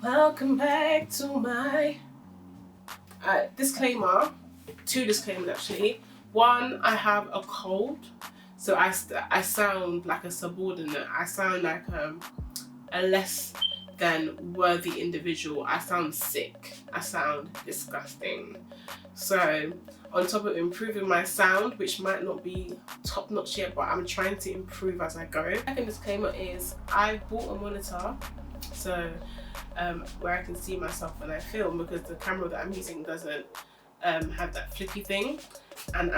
Welcome back to my disclaimer. Two disclaimers actually. One, I have a cold, so I sound like a subordinate. I sound like a less than worthy individual. I sound sick. I sound disgusting. So on top of improving my sound, which might not be top notch yet, but I'm trying to improve as I go. Second disclaimer is I bought a monitor, so where I can see myself when I film, because the camera that I'm using doesn't have that flicky thing, and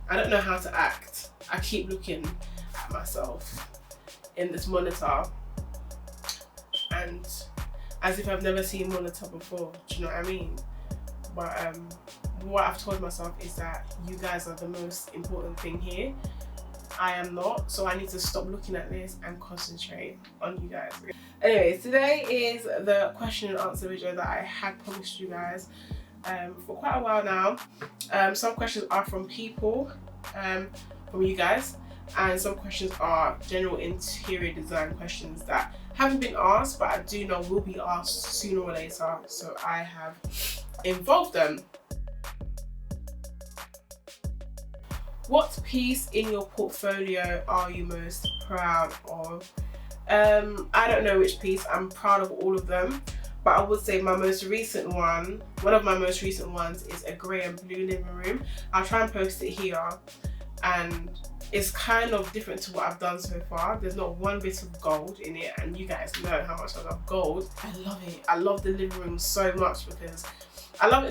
I don't know how to act. I keep looking at myself in this monitor and as if I've never seen monitor before, do you know what I mean? But what I've told myself is that you guys are the most important thing here. I am not, so I need to stop looking at this and concentrate on you guys. Anyways, today is the question and answer video that I had promised you guys for quite a while now. Some questions are from people, from you guys, and some questions are general interior design questions that haven't been asked, but I do know will be asked sooner or later, so I have involved them. What piece in your portfolio are you most proud of? I don't know which piece. I'm proud of all of them, but I would say my most recent one, one of my most recent ones, is a grey and blue living room. I'll try and post it here, and it's kind of different to what I've done so far. There's not one bit of gold in it, and you guys know how much I love gold. I love it. I love the living room so much because I love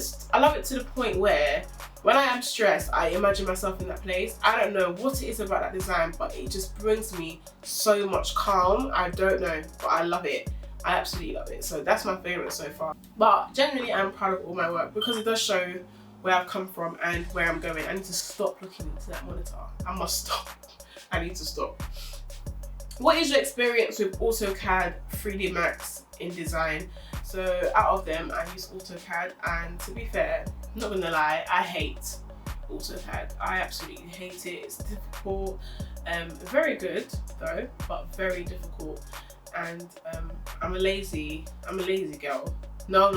it to the point where when I am stressed, I imagine myself in that place. I don't know what it is about that design, but it just brings me so much calm. I don't know, but I love it. I absolutely love it. So that's my favourite so far. But generally, I'm proud of all my work because it does show where I've come from and where I'm going. I need to stop looking into that monitor. I must stop. I need to stop. What is your experience with AutoCAD, 3D Max, InDesign? So out of them, I use AutoCAD, and to be fair, I'm not gonna lie, I hate AutoCAD. I absolutely hate it. It's difficult. Very good though, but very difficult. And I'm a lazy girl. No.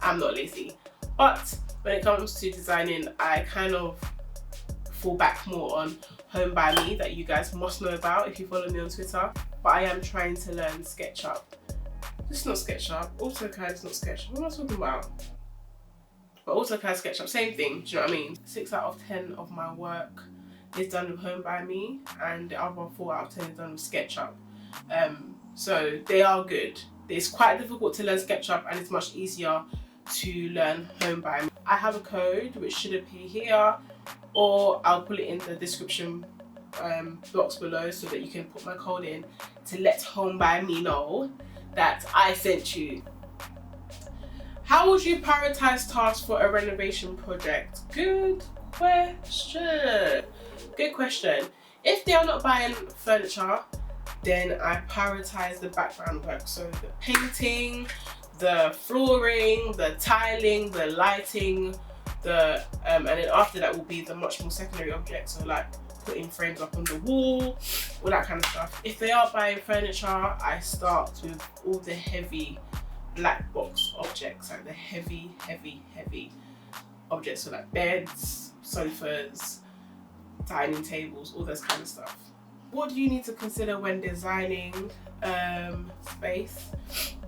I'm not lazy. But when it comes to designing, I kind of fall back more on HomeByMe, that you guys must know about if you follow me on Twitter. But I am trying to learn SketchUp. It's not SketchUp. AutoCAD is not SketchUp. What am I talking about? But AutoCAD, SketchUp, same thing. Do you know what I mean? 6 out of 10 of my work is done with HomeByMe, and the other 4 out of 10 is done with SketchUp. So they are good. It's quite difficult to learn SketchUp, and it's much easier to learn HomeByMe. I have a code which should appear here, or I'll put it in the description box below so that you can put my code in to let HomeByMe know that I sent you. How would you prioritize tasks for a renovation project? Good question. Good question. If they are not buying furniture, then I prioritize the background work. So the painting, the flooring, the tiling, the lighting, and then after that will be the much more secondary objects. So like putting frames up on the wall, all that kind of stuff. If they are buying furniture, I start with all the heavy black box objects, like the heavy objects, so like beds, sofas, dining tables, all those kind of stuff. What do you need to consider when designing space,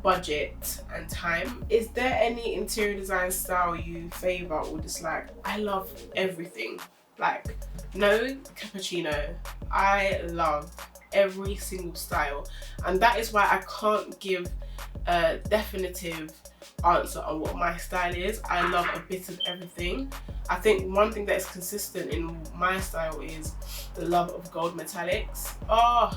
budget, and time? Is there any interior design style you favour or dislike? I love everything. Like, no cappuccino. I love every single style, and that is why I can't give a definitive answer on what my style is. I love a bit of everything. I think one thing that is consistent in my style is the love of gold metallics. Oh,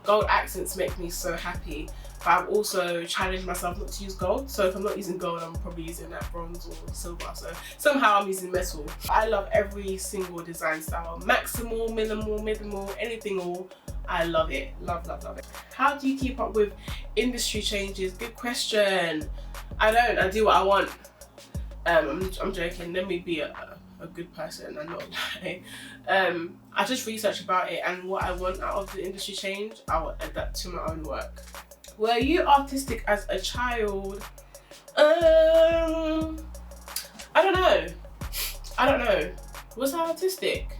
gold accents make me so happy. But I've also challenged myself not to use gold. So if I'm not using gold, I'm probably using that bronze or silver. So somehow I'm using metal. I love every single design style. Maximal, minimal, anything all. I love it. Love it. How do you keep up with industry changes? Good question. I don't. I do what I want. I'm joking. Let me be a good person and not lie. I just research about it, and what I want out of the industry change, I will adapt to my own work. Were you artistic as a child? I don't know. Was I artistic?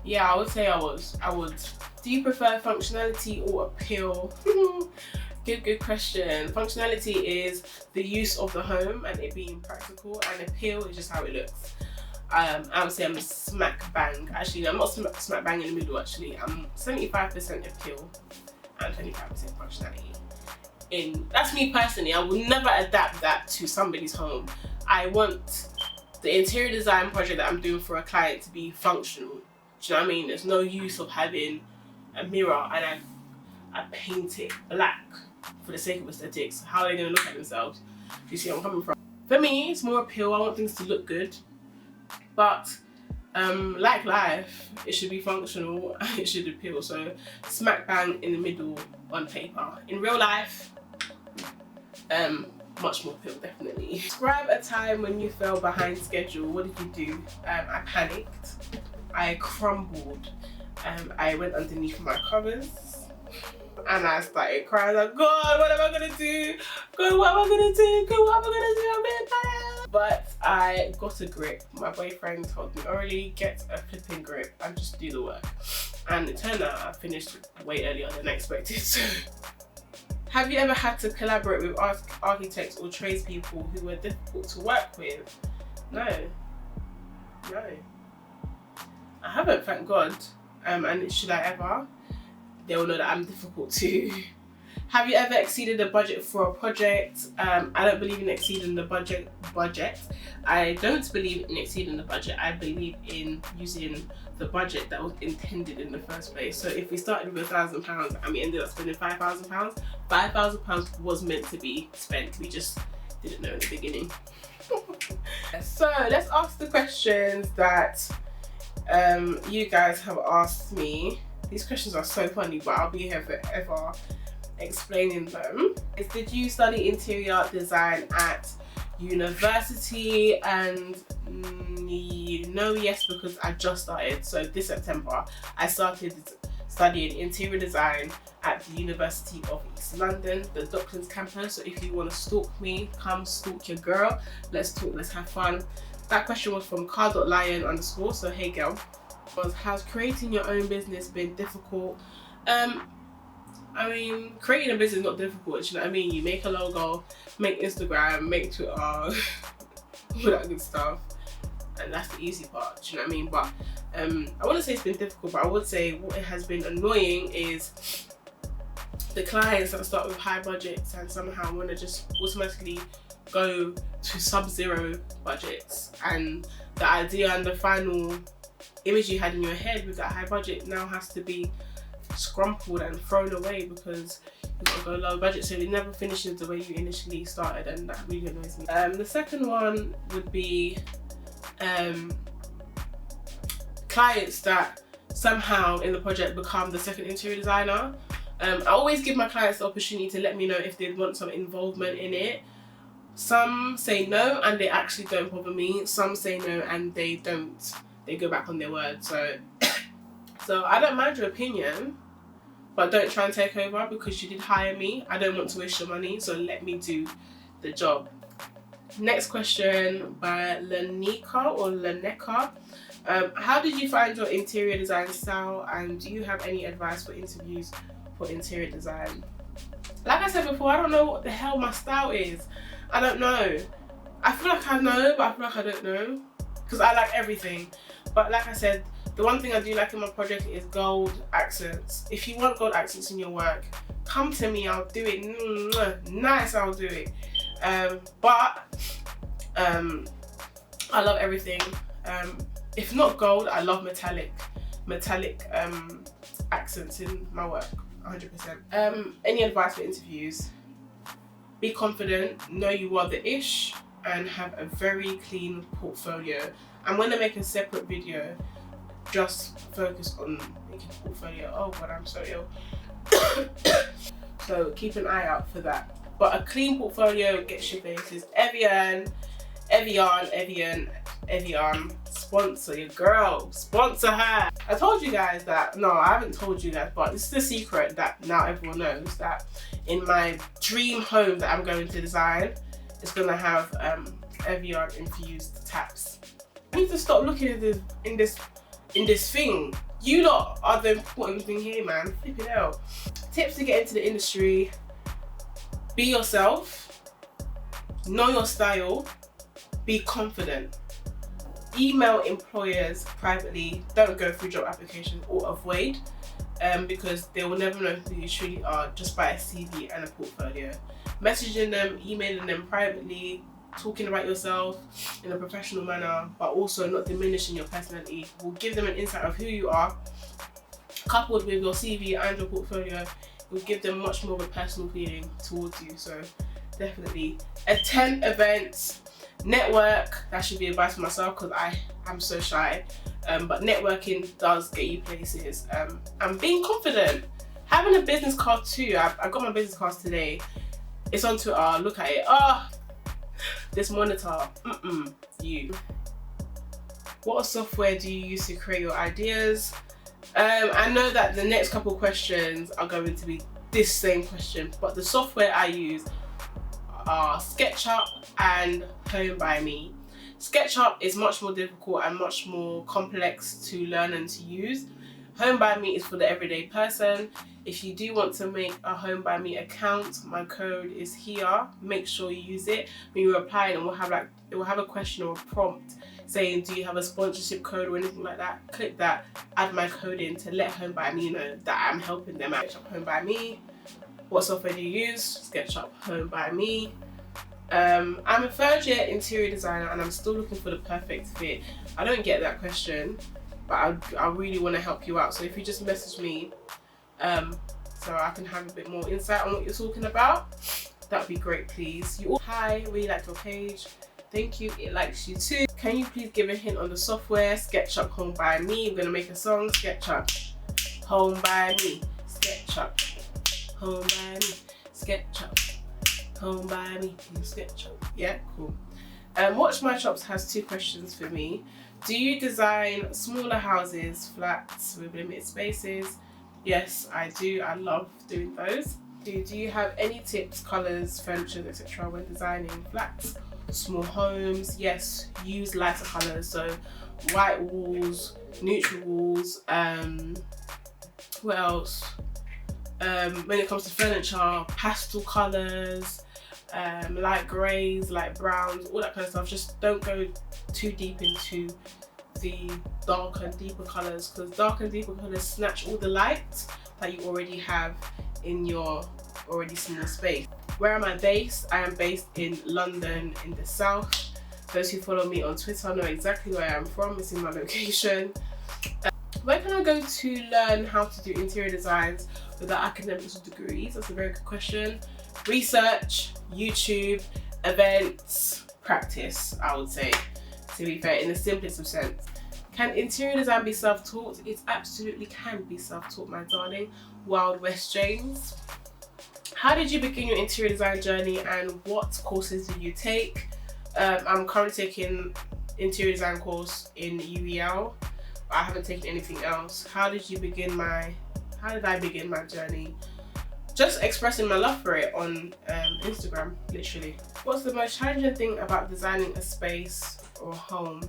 Yeah, I would say I was. I would. Do you prefer functionality or appeal? Good question. Functionality is the use of the home and it being practical, and appeal is just how it looks. I would say I'm smack bang. Actually, no, I'm not smack bang in the middle. Actually, I'm 75% appeal and 25% functionality. That's me personally. I will never adapt that to somebody's home. I want the interior design project that I'm doing for a client to be functional. Do you know what I mean? There's no use of having a mirror and I paint it black for the sake of aesthetics. How are they going to look at themselves? Do you see where I'm coming from? For me, it's more appeal. I want things to look good. But like life, it should be functional and it should appeal. So smack bang in the middle on paper. In real life, much more appeal, definitely. Describe a time when you fell behind schedule. What did you do? I panicked. I crumbled. I went underneath my covers and I started crying like, God, what am I gonna do? God, what am I gonna do? God, what am I gonna do? I'm in panic. But I got a grip. My boyfriend told me, Aurelie, get a flipping grip and just do the work. And it turned out I finished way earlier than I expected. Have you ever had to collaborate with architects or tradespeople who were difficult to work with? No. I haven't, thank God. And should I ever, they will know that I'm difficult too. Have you ever exceeded the budget for a project? I don't believe in exceeding the budget. I don't believe in exceeding the budget. I believe in using the budget that was intended in the first place. So if we started with £1,000 and we ended up spending £5,000, £5,000 was meant to be spent. We just didn't know in the beginning. So let's ask the questions that you guys have asked me. These questions are so funny, but I'll be here forever explaining them. Did you study interior design at university? And no, yes, because I just started. So this September I started studying interior design at the University of East London, the Docklands campus. So if you want to stalk me, come stalk your girl. Let's talk, let's have fun. That question was from car.lion_, so hey girl. Has creating your own business been difficult? I mean, creating a business is not difficult, you know what I mean? You make a logo, make Instagram, make Twitter, all that good stuff. And that's the easy part, do you know what I mean? But I wouldn't say it's been difficult, but I would say what has been annoying is the clients that start with high budgets and somehow want to just automatically go to sub-zero budgets, and the idea and the final image you had in your head with that high budget now has to be scrumpled and thrown away because you've got to go low budget, so it never finishes the way you initially started, and that really annoys me. The second one would be clients that somehow in the project become the second interior designer. I always give my clients the opportunity to let me know if they want some involvement in it. Some say no and they actually don't bother me. Some say no and they don't. They go back on their word. So I don't mind your opinion, but don't try and take over because you did hire me. I don't want to waste your money, so let me do the job. Next question by Laneka. How did you find your interior design style, and do you have any advice for interviews for interior design? Like I said before, I don't know what the hell my style is. I don't know. I feel like I know, but I feel like I don't know because I like everything. But like I said, the one thing I do like in my project is gold accents. If you want gold accents in your work, come to me, I'll do it. Nice, I'll do it. But I love everything. If not gold, I love metallic accents in my work, 100%. Any advice for interviews? Be confident, know you are the ish, and have a very clean portfolio. I'm going to make a separate video just focus on making a portfolio. Oh god, I'm so ill. So keep an eye out for that. But a clean portfolio gets your faces. Evian, sponsor your girl. Sponsor her. I told you guys that, no, I haven't told you guys, but this is the secret that now everyone knows, that in my dream home that I'm going to design, it's gonna have Evian infused taps. I need to stop looking at this in this thing. You lot are the important thing here, man. Flip it out. Tips to get into the industry: be yourself, know your style, be confident. Email employers privately, don't go through job applications, or avoid, because they will never know who you truly are just by a CV and a portfolio. Messaging them, emailing them privately, talking about yourself in a professional manner, but also not diminishing your personality, will give them an insight of who you are. Coupled with your CV and your portfolio, it will give them much more of a personal feeling towards you. So definitely attend events, network. That should be advice for myself because I am so shy, but networking does get you places. And being confident, having a business card too. I got my business cards today. It's on Twitter, look at it. This monitor, you. What software do you use to create your ideas? I know that the next couple of questions are going to be this same question, but the software I use are SketchUp and HomeByMe. SketchUp is much more difficult and much more complex to learn and to use. HomeByMe is for the everyday person. If you do want to make a HomeByMe account, my code is here. Make sure you use it. When you apply, and it will have a question or a prompt saying, do you have a sponsorship code or anything like that? Click that, add my code in to let HomeByMe know that I'm helping them out. SketchUp, HomeByMe. What software do you use? SketchUp, HomeByMe. I'm a third year interior designer and I'm still looking for the perfect fit. I don't get that question, but I really want to help you out. So if you just message me, so I can have a bit more insight on what you're talking about, that'd be great, please. Hi, really like your page. Thank you, it likes you too. Can you please give a hint on the software? SketchUp, HomeByMe. We're gonna make a song. SketchUp, HomeByMe. SketchUp, HomeByMe. SketchUp, HomeByMe. SketchUp. Yeah, cool. Watch My Chops has 2 questions for me. Do you design smaller houses, flats with limited spaces? Yes, I do. I love doing those. Do you have any tips, colours, furniture, etc. when designing flats, small homes? Yes, use lighter colours, so white walls, neutral walls. What else? When it comes to furniture, pastel colours, light greys, light browns, all that kind of stuff. Just don't go too deep into the dark and deeper colours, because dark and deeper colours snatch all the light that you already have in your already small space. Where am I based? I am based in London in the south. Those who follow me on Twitter know exactly where I'm from. It's in my location. Where can I go to learn how to do interior designs without academic degrees? That's a very good question. Research, YouTube, events, practice, I would say, to be fair, in the simplest of sense. Can interior design be self-taught? It absolutely can be self-taught, my darling. Wild West James. How did you begin your interior design journey and what courses did you take? I'm currently taking interior design course in UEL. I haven't taken anything else. How did I begin my journey? Just expressing my love for it on Instagram, literally. What's the most challenging thing about designing a space or home?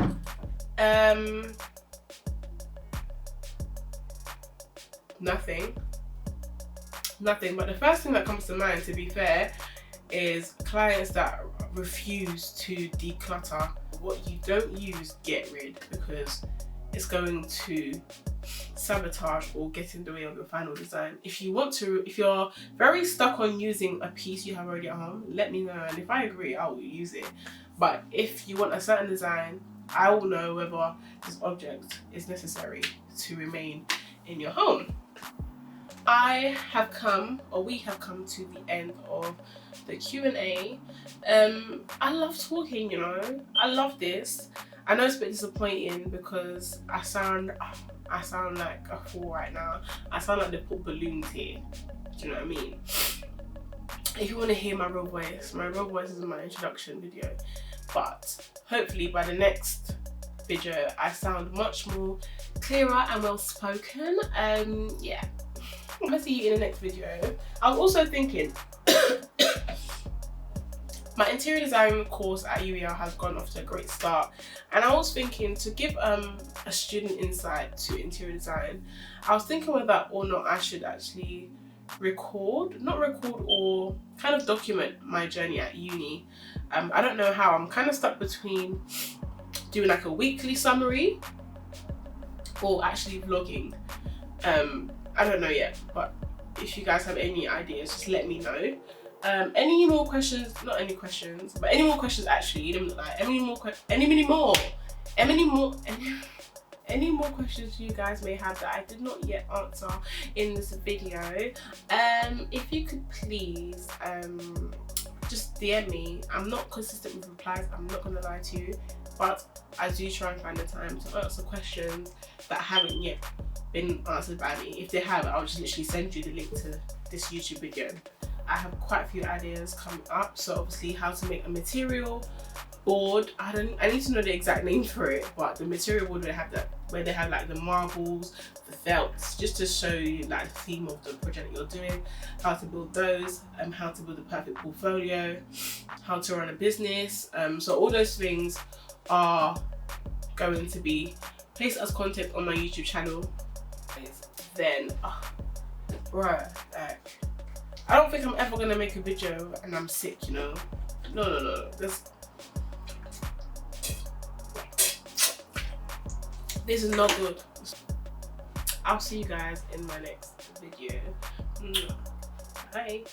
Nothing, but the first thing that comes to mind, to be fair, is clients that refuse to declutter. What you don't use, get rid, because it's going to sabotage or get in the way of your final design. If you're very stuck on using a piece you have already at home, let me know, and if I agree, I will use it. But if you want a certain design, I will know whether this object is necessary to remain in your home. We have come to the end of the Q&A. I love talking, you know. I love this. I know it's a bit disappointing because I sound like a fool right now. I sound like they put balloons here. Do you know what I mean? If you want to hear my real voice is in my introduction video. But hopefully by the next video I sound much more clearer and well spoken. Yeah. I'm gonna see you in the next video. I was also thinking my interior design course at UEL has gone off to a great start, and I was thinking to give a student insight to interior design. I was thinking whether or not I should actually not record or kind of document my journey at uni. I don't know how. I'm kind of stuck between doing like a weekly summary or actually vlogging. I don't know yet, but if you guys have any ideas, just let me know. Any more questions, not any questions, but any more questions actually, any more questions you guys may have that I did not yet answer in this video, if you could please just DM me. I'm not consistent with replies, I'm not gonna lie to you, but I do try and find the time to answer questions that haven't yet been answered by me. If they have, I'll just literally send you the link to this YouTube video. I have quite a few ideas coming up, so obviously how to make a material board. I need to know the exact name for it, but the material board where they have like the marbles, the felts, just to show you like the theme of the project you're doing, how to build those, how to build a perfect portfolio, how to run a business. So all those things are going to be placed as content on my YouTube channel. Then, bruh, like, I don't think I'm ever gonna make a video and I'm sick, you know. No. This is not good. I'll see you guys in my next video. Bye.